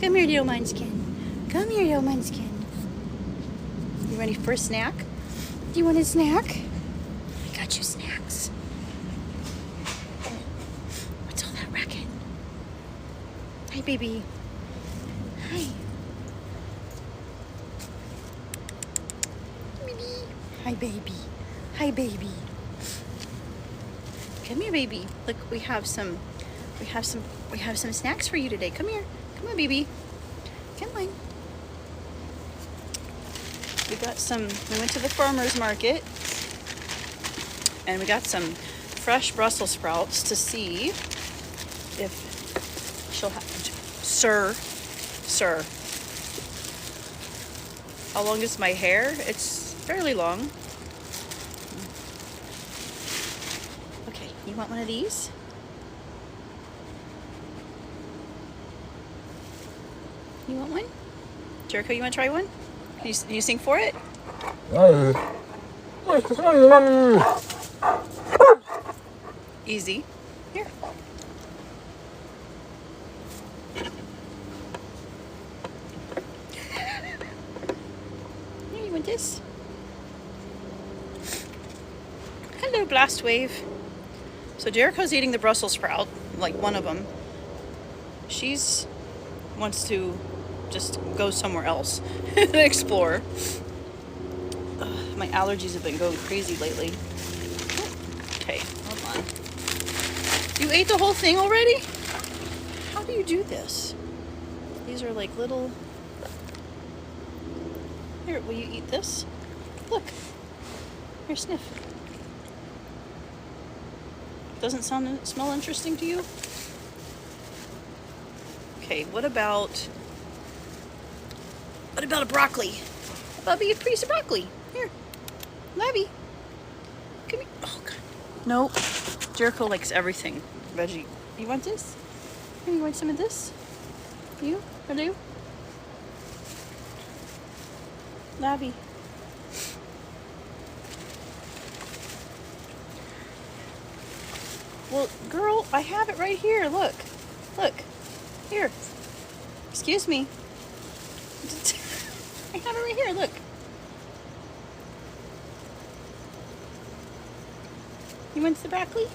Come here, little munchkin. Come here, little munchkin. You ready for a snack? Do you want a snack? I got you snacks. What's all that racket? Hi, baby. Hi. Hi, baby. Hi, baby. Come here, baby. Look, we have some snacks for you today. Come here. Come on, baby. Come on. We went to the farmer's market and we got some fresh Brussels sprouts to see if she'll have, Sir. How long is my hair? It's fairly long. Okay, you want one of these? You want one? Jericho, you want to try one? Can you sing for it? Easy. Here. Here, you want this? Hello, Blast Wave. So Jericho's eating the Brussels sprout, like one of them. She's wants to just go somewhere else and explore. My allergies have been going crazy lately. Okay, hold on. You ate the whole thing already? How do you do this? These are like little... Here, will you eat this? Look. Here, sniff. Doesn't smell interesting to you? Okay, what about a broccoli? Bubby, a piece of broccoli. Here, Labby. Come here. Oh, God. Nope. Jericho likes everything veggie. You want this? Here, you want some of this? You? Hello? Labby. Well, girl, I have it right here. Look. Look. Here. Excuse me. I have it right here, look. You want the broccoli?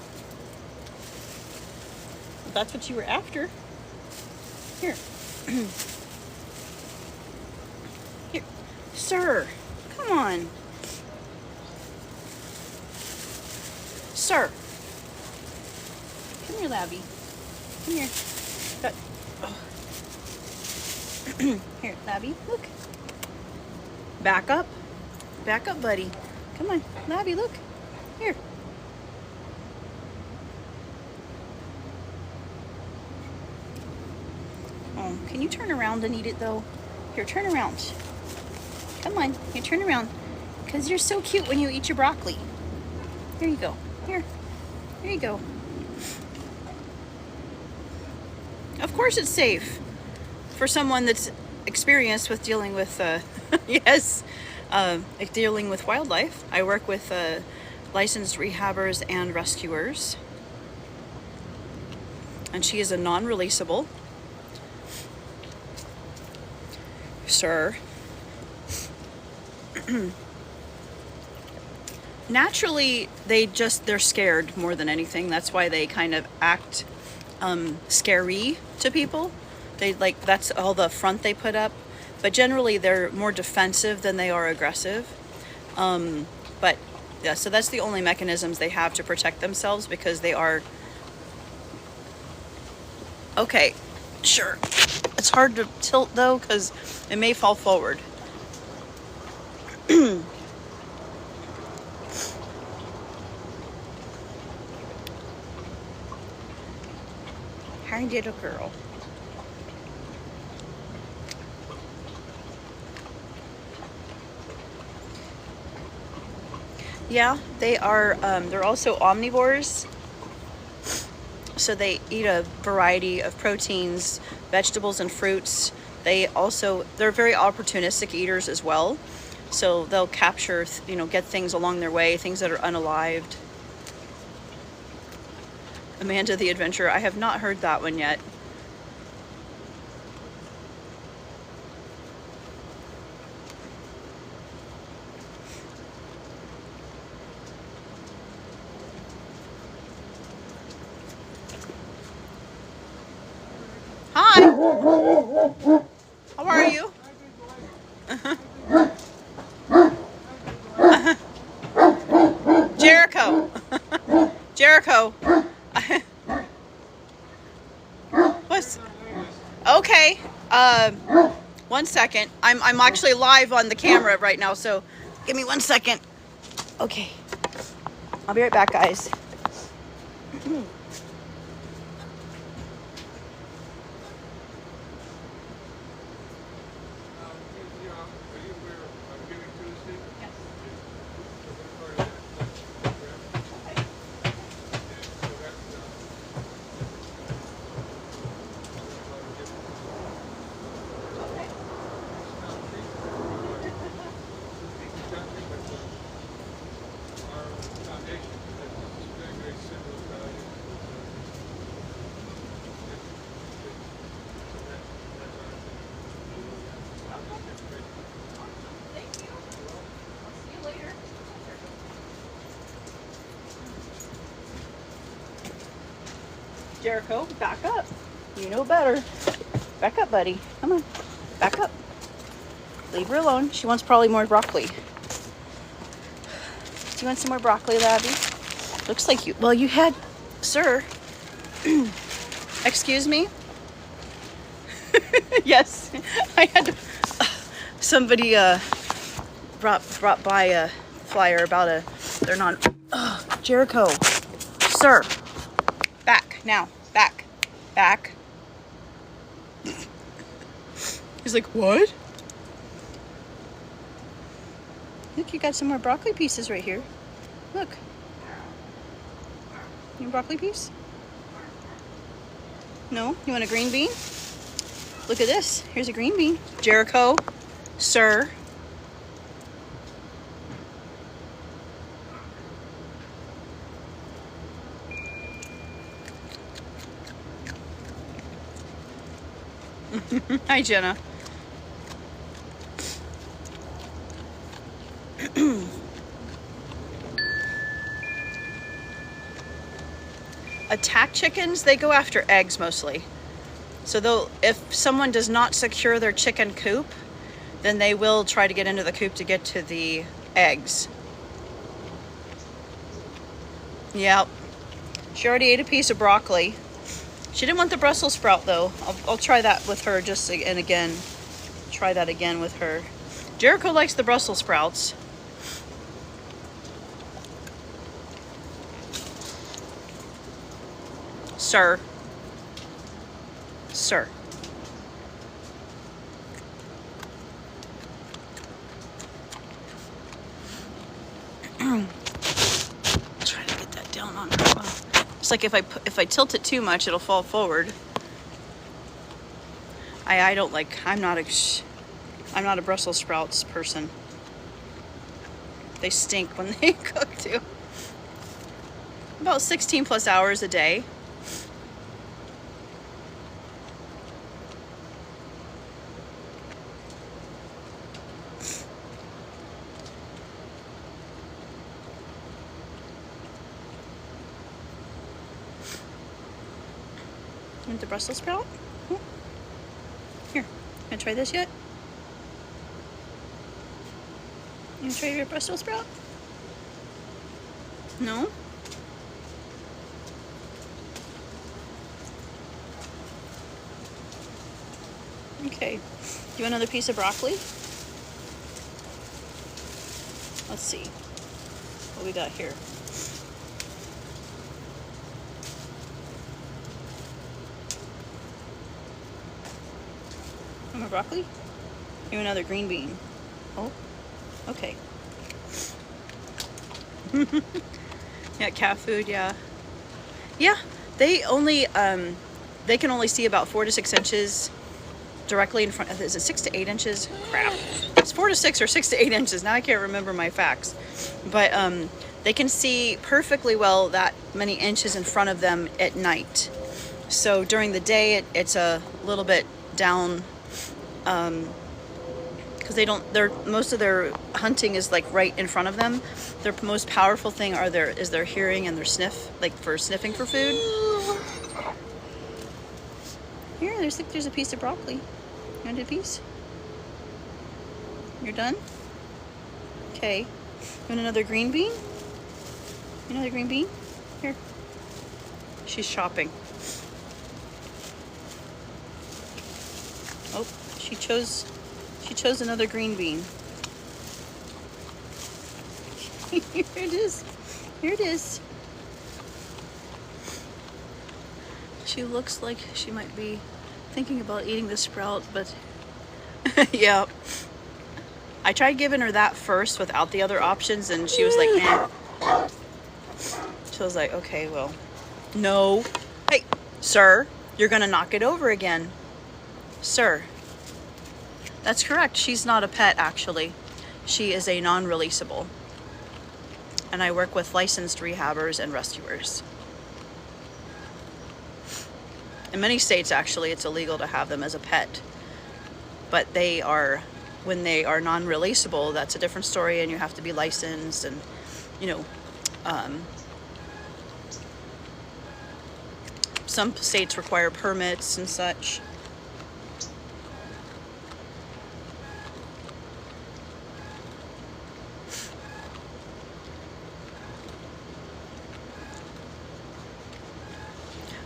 Well, that's what you were after. Here. Here. Sir, come on. Sir. Come here, Labby. Come here. Here, Labby, look. Back up. Back up, buddy. Come on, Labby, look. Here. Oh, can you turn around and eat it, though? Here, turn around. Come on, here, turn around. Because you're so cute when you eat your broccoli. Here you go. Here. Here you go. Of course it's safe. For someone that's experienced with dealing with, dealing with wildlife. I work with licensed rehabbers and rescuers. And she is a non-releasable. Sir. Naturally, they're scared more than anything. That's why they kind of act scary to people. That's all the front they put up, but generally they're more defensive than they are aggressive. But yeah, so that's the only mechanisms they have to protect themselves, because they are... Okay, sure. It's hard to tilt though, because it may fall forward. Hi, little girl. Yeah, they are, they're also omnivores. So they eat a variety of proteins, vegetables, and fruits. They're very opportunistic eaters as well. So they'll capture, get things along their way, things that are unalived. Amanda the Adventurer, I have not heard that one yet. Hi. How are you? Jericho. Jericho. What's okay? 1 second. I'm actually live on the camera right now, so give me 1 second. Okay. I'll be right back, guys. Jericho, back up. You know better. Back up, buddy. Come on. Back up. Leave her alone. She wants probably more broccoli. Do you want some more broccoli, Labby? Looks like you... Well, you had... Sir. Excuse me? Yes. I had to... Somebody brought by a flyer about a... They're not... Jericho. Sir. Back. Now. Back. Back. He's like, what? Look, you got some more broccoli pieces right here. Look. You want a broccoli piece? No? You want a green bean? Look at this. Here's a green bean. Jericho. Sir. Hi, Jenna. Attack chickens, they go after eggs mostly. So if someone does not secure their chicken coop, then they will try to get into the coop to get to the eggs. Yep. She already ate a piece of broccoli. She didn't want the Brussels sprout though. I'll try that with her and again. Try that again with her. Jericho likes the Brussels sprouts. Sir. Sir. Try to get that down on her. It's like if I tilt it too much, it'll fall forward. I don't like. I'm not a Brussels sprouts person. They stink when they cook too. About 16 plus hours a day. Want the Brussels sprout? Here, gonna try this yet? You gonna try your Brussels sprout? No? Okay. Do you want another piece of broccoli? Let's see what we got here. More broccoli? You want another green bean? Oh, okay. Yeah, cat food, yeah. Yeah, they can only see about 4 to 6 inches directly in front. Is it 6 to 8 inches? Crap. It's 4 to 6 or 6 to 8 inches. Now I can't remember my facts. But they can see perfectly well that many inches in front of them at night. So during the day, it's a little bit down, because most of their hunting is like right in front of them. Their most powerful thing is their hearing and their sniff, like for sniffing for food. Here, there's a piece of broccoli. You want a piece? You're done? Okay. You want another green bean? Another green bean? Here. She's shopping. Oh, she chose another green bean. Here it is. Here it is. She looks like she might be thinking about eating the sprout, but yeah. I tried giving her that first without the other options, and she was like, eh. She was like, okay, well, no. Hey, sir, you're gonna knock it over again. Sir. That's correct. She's not a pet, actually. She is a non-releasable. And I work with licensed rehabbers and rescuers. In many states, actually, it's illegal to have them as a pet. But they are, when they are non-releasable, that's a different story, and you have to be licensed, and, you know, some states require permits and such.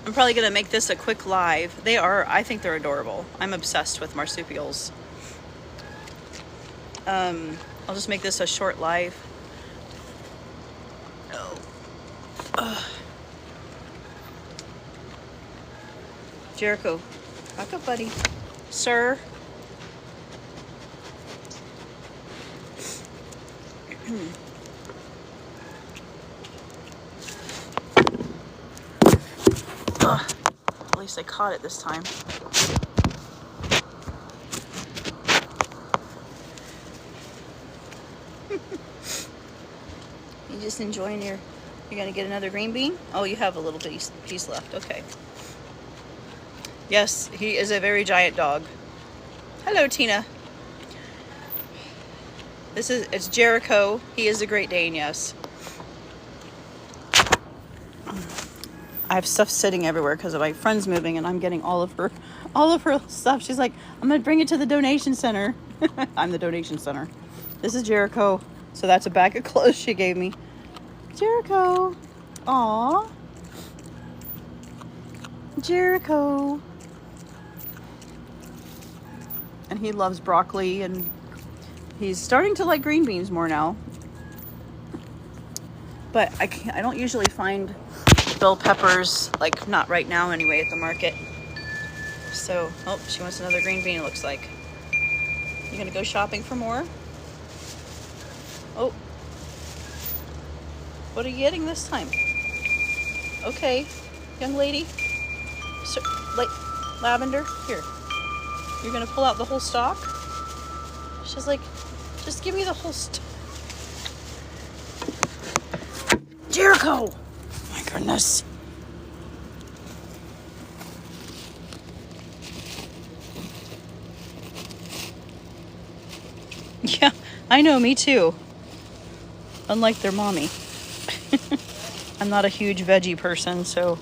I'm probably going to make this a quick live. I think they're adorable. I'm obsessed with marsupials. I'll just make this a short live. Oh. Jericho, back up, buddy. Sir. At least I caught it this time. You just enjoying you're gonna get another green bean? Oh, you have a little piece left. Okay. Yes, he is a very giant dog. Hello, Tina. It's Jericho. He is a Great Dane, yes. I have stuff sitting everywhere because of my friend's moving, and I'm getting all of her stuff. She's like, I'm gonna bring it to the donation center. I'm the donation center. This is Jericho. So that's a bag of clothes she gave me. Jericho. Aw. Jericho. And he loves broccoli, and he's starting to like green beans more now. But I don't usually find bell peppers, like not right now anyway, at the market. So, oh, she wants another green bean, it looks like. You gonna go shopping for more? Oh. What are you getting this time? Okay, young lady. So, lavender, here. You're gonna pull out the whole stalk? She's like, just give me the whole Jericho! My goodness. Yeah, I know, me too. Unlike their mommy. I'm not a huge veggie person, so.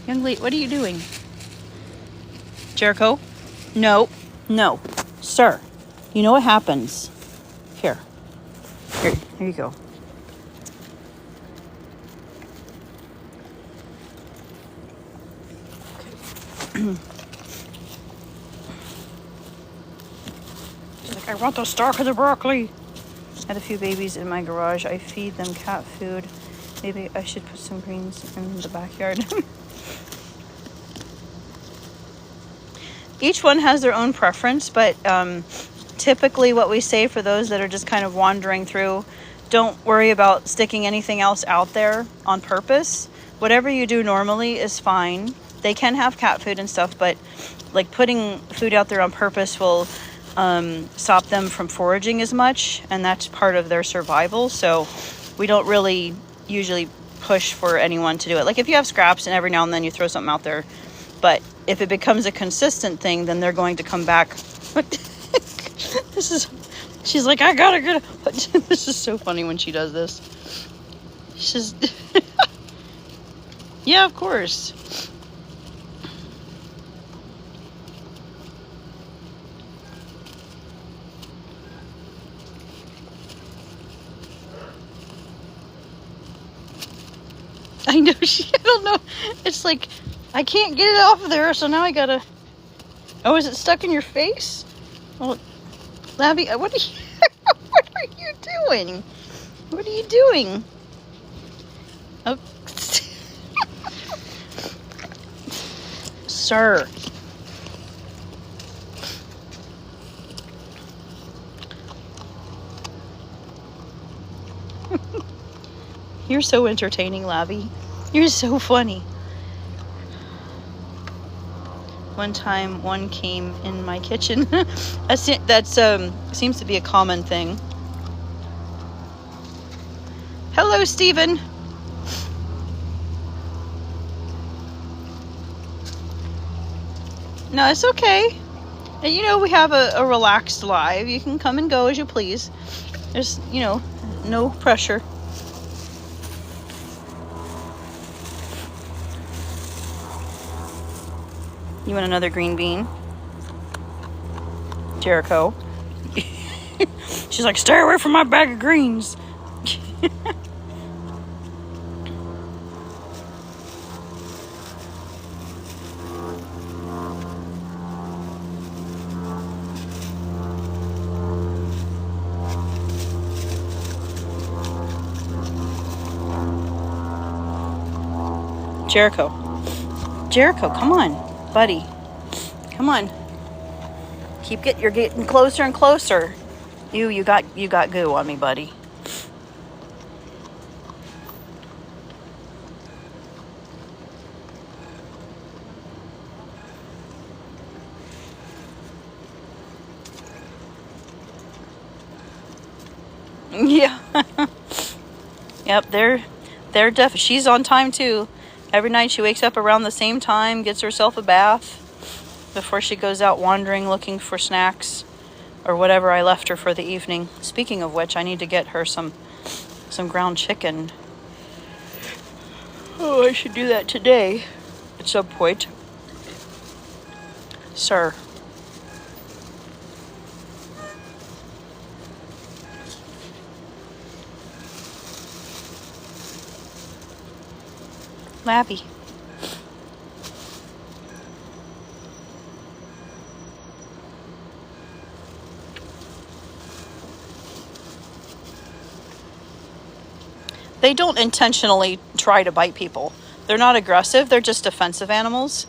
Young lady, what are you doing? Jericho? No. No. Sir, you know what happens. Here, you go. Okay. She's like, I want the stalk of the broccoli. I had a few babies in my garage. I feed them cat food. Maybe I should put some greens in the backyard. Each one has their own preference, but typically what we say for those that are just kind of wandering through, don't worry about sticking anything else out there on purpose. Whatever you do normally is fine. They can have cat food and stuff, but like putting food out there on purpose will stop them from foraging as much, and that's part of their survival. So we don't really usually push for anyone to do it. Like if you have scraps and every now and then you throw something out there, but if it becomes a consistent thing, then they're going to come back. She's like, I gotta get it. This is so funny when she does this. She's, yeah, of course. No, I don't know. It's like, I can't get it off of there, so now I gotta... Oh, is it stuck in your face? Well, Labby, what are you... what are you doing? What are you doing? Oh. Sir. You're so entertaining, Labby. You're so funny. One time, one came in my kitchen. That's seems to be a common thing. Hello, Stephen. No, it's okay. And you know, we have a relaxed live. You can come and go as you please. There's, you know, no pressure. You want another green bean? Jericho. She's like, stay away from my bag of greens. Jericho. Jericho, come on, buddy. Come on. You're getting closer and closer. You got goo on me, buddy. Yeah. Yep, they're deaf. She's on time too. Every night she wakes up around the same time, gets herself a bath before she goes out wandering looking for snacks or whatever I left her for the evening. Speaking of which, I need to get her some ground chicken. Oh, I should do that today at some point. Sir. Labby. They don't intentionally try to bite people. They're not aggressive. They're just defensive animals.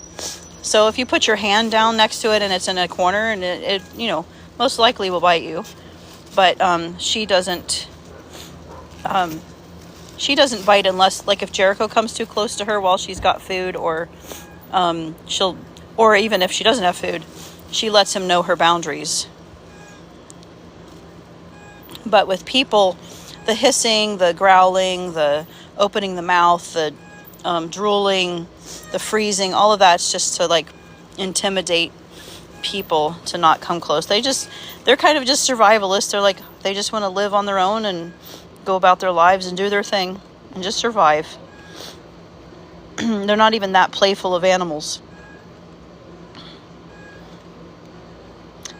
So if you put your hand down next to it and it's in a corner, and it you know, most likely will bite you. But she doesn't bite unless, like, if Jericho comes too close to her while she's got food, or or even if she doesn't have food, she lets him know her boundaries. But with people, the hissing, the growling, the opening the mouth, the drooling, the freezing, all of that's just to, like, intimidate people to not come close. They're kind of just survivalists. They're like, they just want to live on their own and go about their lives and do their thing and just survive. They're not even that playful of animals.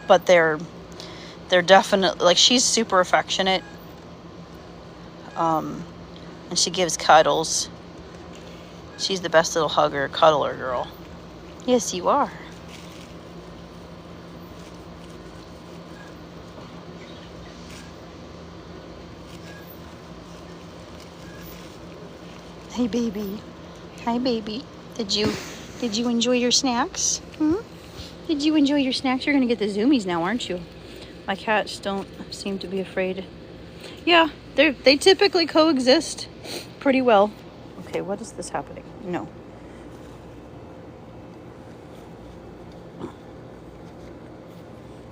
But they're definitely, like, she's super affectionate. And she gives cuddles. She's the best little hugger, cuddler girl. Yes, you are. Hey, baby. Hi, baby. Did you enjoy your snacks? Did you enjoy your snacks? You're gonna get the zoomies now, aren't you? My cats don't seem to be afraid. Yeah, they typically coexist pretty well. Okay, what is this happening? No.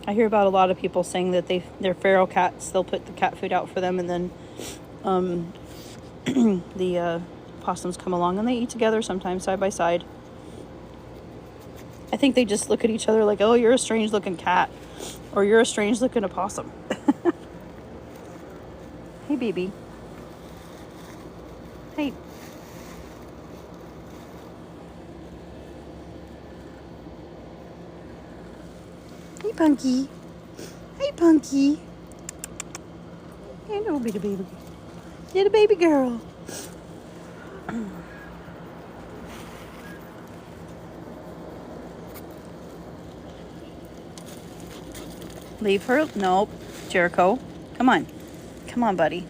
I hear about a lot of people saying that they're feral cats. They'll put the cat food out for them, and then the possums come along and they eat together sometimes side by side. I think they just look at each other like, oh, you're a strange looking cat, or you're a strange looking opossum. Hey, baby. Hey. Hey, Punky. Hey, Punky. Hey, little baby. Little baby girl. Leave her. Nope. Jericho. Come on. Come on, buddy.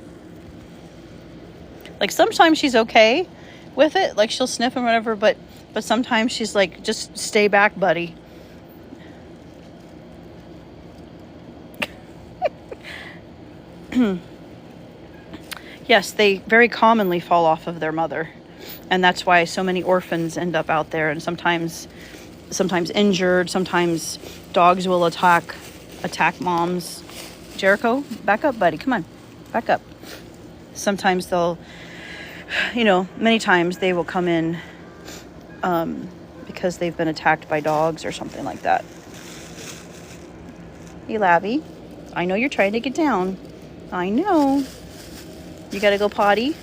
Like, sometimes she's okay with it. Like, she'll sniff and whatever, but sometimes she's like, just stay back, buddy. Yes, they very commonly fall off of their mother. And that's why so many orphans end up out there, and sometimes injured. Sometimes dogs will attack moms. Jericho, back up, buddy. Come on, back up. Sometimes they'll, many times they will come in because they've been attacked by dogs or something like that. Hey, Labby, I know you're trying to get down. I know. You gotta go potty.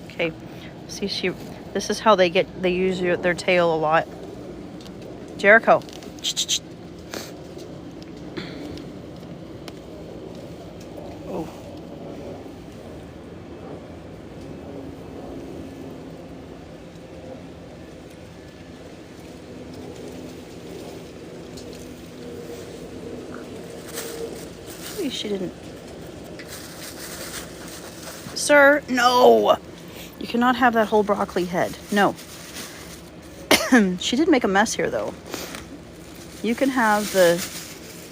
Okay. See, this is how they use their tail a lot. Jericho. Oh. Maybe she didn't. Sir, no. You cannot have that whole broccoli head. No. She did make a mess here, though. You can have the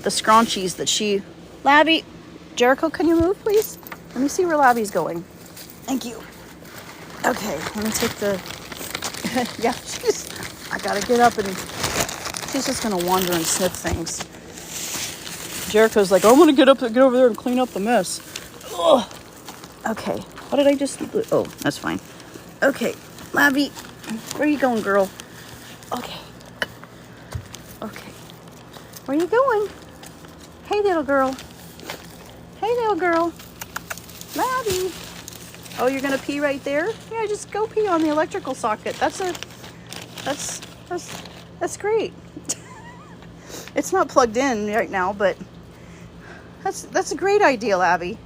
scrunchies that she... Labby, Jericho, can you move, please? Let me see where Labby's going. Thank you. Okay, let me take the... Yeah, I gotta get up and... She's just gonna wander and sniff things. Jericho's like, I'm gonna get over there and clean up the mess. Ugh. Okay, what did I just... Oh, that's fine. Okay, Labby, where are you going, girl? Okay. Okay. Where are you going? Hey, little girl. Hey, little girl. Labby. Oh, you're gonna pee right there? Yeah, just go pee on the electrical socket. That's great. It's not plugged in right now, but that's a great idea, Labby.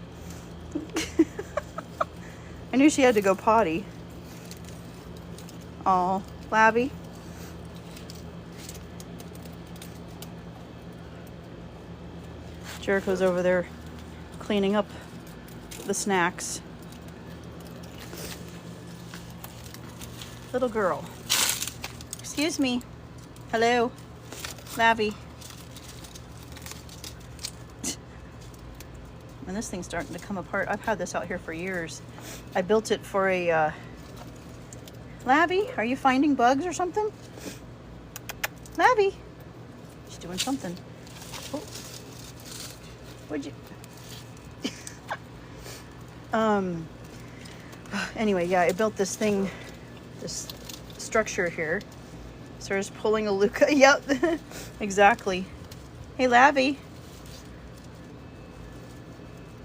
I knew she had to go potty. Oh, Labby. Jericho's over there cleaning up the snacks. Little girl. Excuse me. Hello. Labby. And this thing's starting to come apart. I've had this out here for years. I built it for a... Labby, are you finding bugs or something? Labby. She's doing something. Oh. What'd you... Anyway, yeah, I built this thing, this structure here. So there's pulling a Luca. Yep, exactly. Hey, Labby.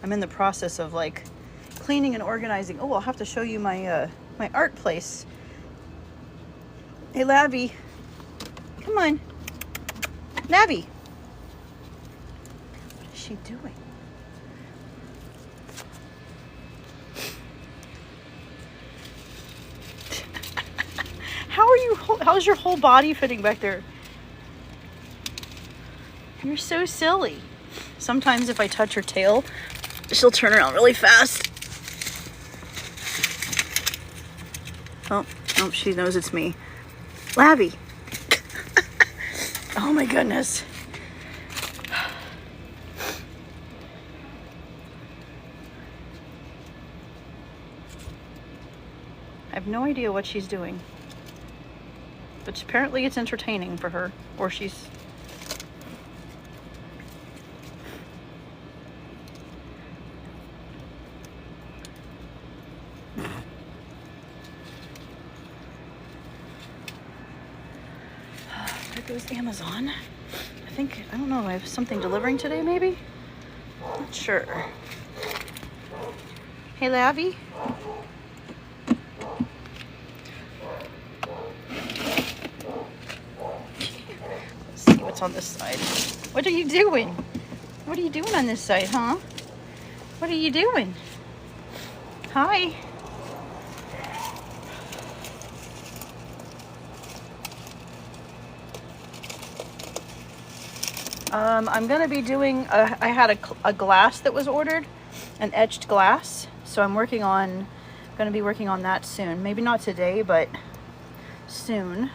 I'm in the process of like cleaning and organizing. Oh, I'll have to show you my my art place. Hey, Labby. Come on. Labby. What is she doing? How's your whole body fitting back there? You're so silly. Sometimes if I touch her tail, she'll turn around really fast. Oh, she knows it's me. Labby. Oh my goodness. I have no idea what she's doing. But apparently it's entertaining for her. Or she's... There goes Amazon. I don't know, I have something delivering today maybe? Not sure. Hey, Labby. Let's see what's on this side. What are you doing? What are you doing on this side, huh? What are you doing? Hi. I'm gonna be doing, I had a glass that was ordered, an etched glass. So I'm gonna be working on that soon. Maybe not today, but soon.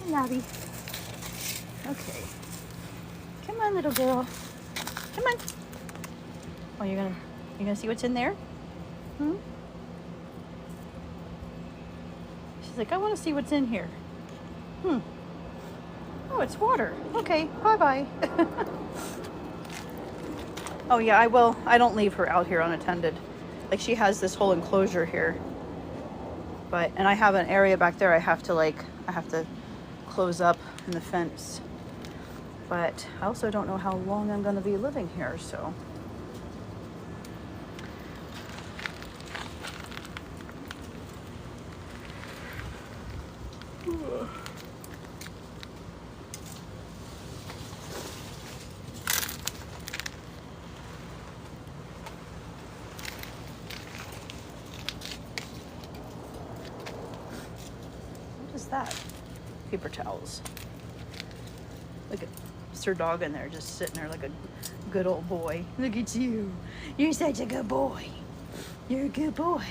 Nabby. Okay. Come on, little girl. Come on. Oh, you're gonna see what's in there? Hmm? She's like, I want to see what's in here. Hmm. Oh, it's water. Okay, bye-bye. Oh yeah, I will. I don't leave her out here unattended. Like, she has this whole enclosure here. And I have an area back there I have to close up in the fence. But I also don't know how long I'm going to be living here, so. What is that? Paper towels. Look at Sir Dog in there, just sitting there like a good old boy. Look at you. You're such a good boy. You're a good boy.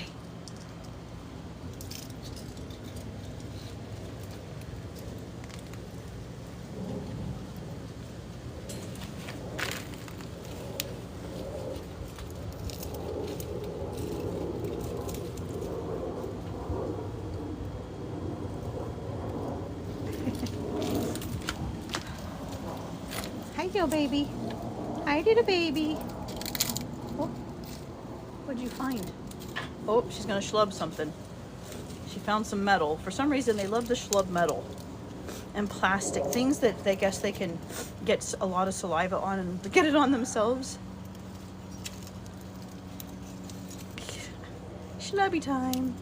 Hi, yo, baby. Hi, little baby. Oh, what'd you find? Oh, she's gonna schlub something. She found some metal. For some reason, they love to schlub metal and plastic things that they guess they can get a lot of saliva on and get it on themselves. Schlubby time.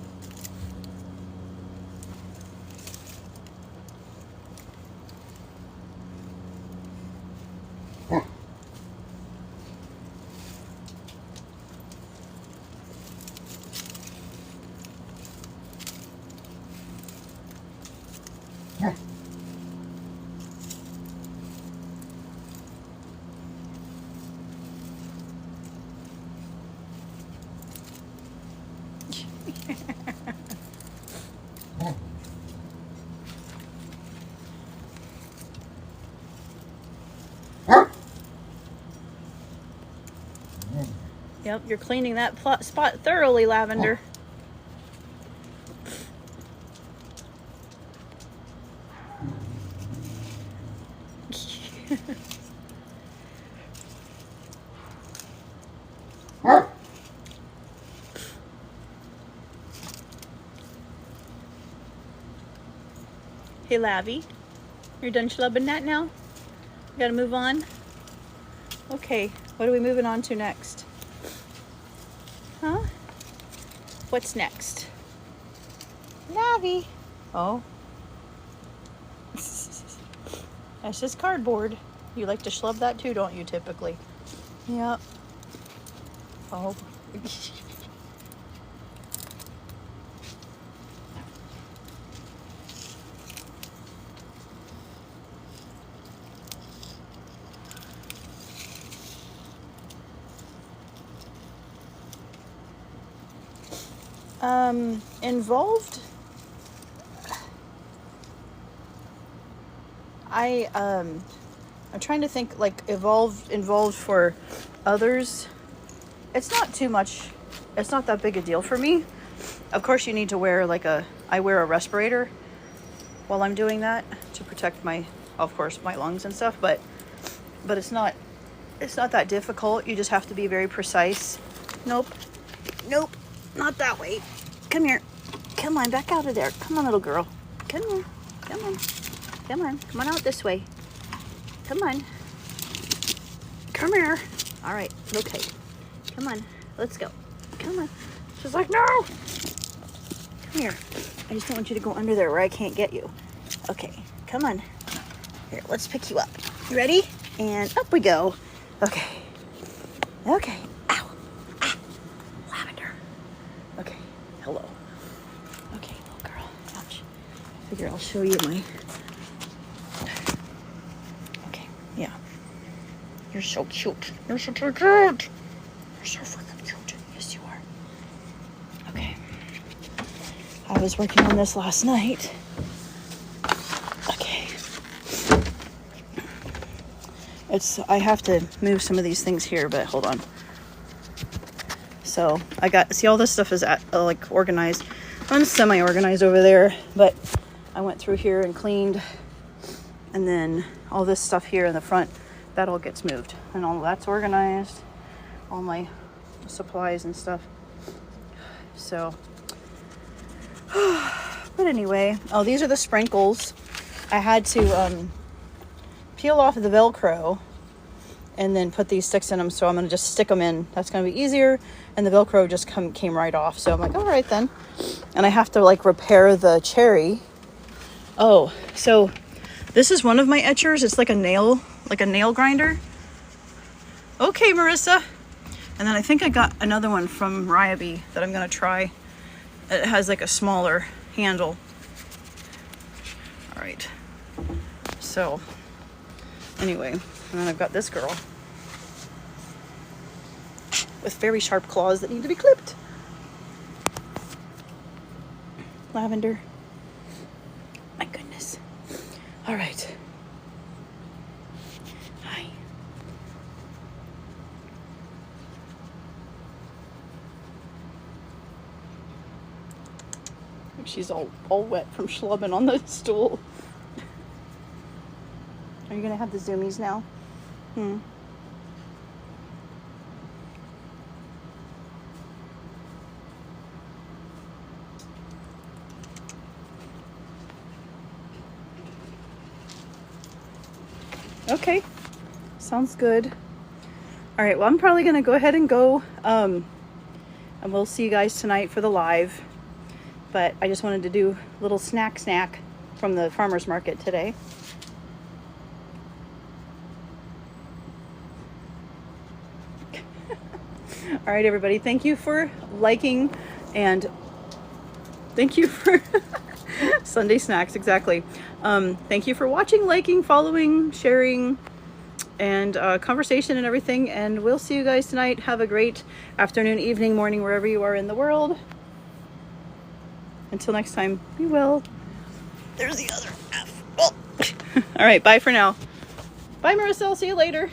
Yep, you're cleaning that spot thoroughly, Lavender. Hey, Lavi, you're done schlubbing that now? You gotta move on? Okay, what are we moving on to next? Huh? What's next? Lavi. Oh. That's just cardboard. You like to schlub that too, don't you, typically? Yep. Oh. Involved? I'm trying to think, like, involved for others. It's not too much. It's not that big a deal for me. Of course, you need to wear I wear a respirator while I'm doing that to protect of course, my lungs and stuff, but it's not that difficult. You just have to be very precise. Nope, not that way. Come here. Come on, back out of there. Come on, little girl. Come on. Come on out this way. Come on. Come here. All right, okay. Come on, let's go. Come on. She's like, no. Come here. I just don't want you to go under there where I can't get you. Okay, come on. Here, let's pick you up. You ready? And up we go. Okay. Ow. Ah. Hello. Okay, little girl. Ouch. I figure I'll show you my... Okay, yeah. You're so cute. You're so cute. You're so freaking cute. Yes, you are. Okay. I was working on this last night. Okay. I have to move some of these things here, but hold on. So see, all this stuff is like organized. I'm semi-organized over there, but I went through here and cleaned, and then all this stuff here in the front, that all gets moved, and all that's organized, all my supplies and stuff. So, but anyway, oh, these are the sprinkles. I had to peel off the Velcro and then put these sticks in them, so I'm going to just stick them in. That's going to be easier, and the Velcro just came right off, so I'm like, all right then. And I have to like repair the cherry. Oh, so this is one of my etchers. It's like a nail grinder. Okay, Marissa. And then I think I got another one from Ryabi that I'm going to try. It has like a smaller handle. All right. So anyway, and then I've got this girl with very sharp claws that need to be clipped. Lavender. My goodness. All right. Hi. She's all wet from schlubbing on the stool. Are you gonna have the zoomies now? Okay, sounds good. All right, well, I'm probably gonna go ahead and go, and we'll see you guys tonight for the live. But I just wanted to do a little snack from the farmer's market today. All right, everybody, thank you for liking, and thank you for Sunday snacks, exactly. Thank you for watching, liking, following, sharing, and conversation and everything, and we'll see you guys tonight. Have a great afternoon, evening, morning, wherever you are in the world. Until next time, be well. There's the other F. Oh. All right, bye for now. Bye, Marissa. I'll see you later.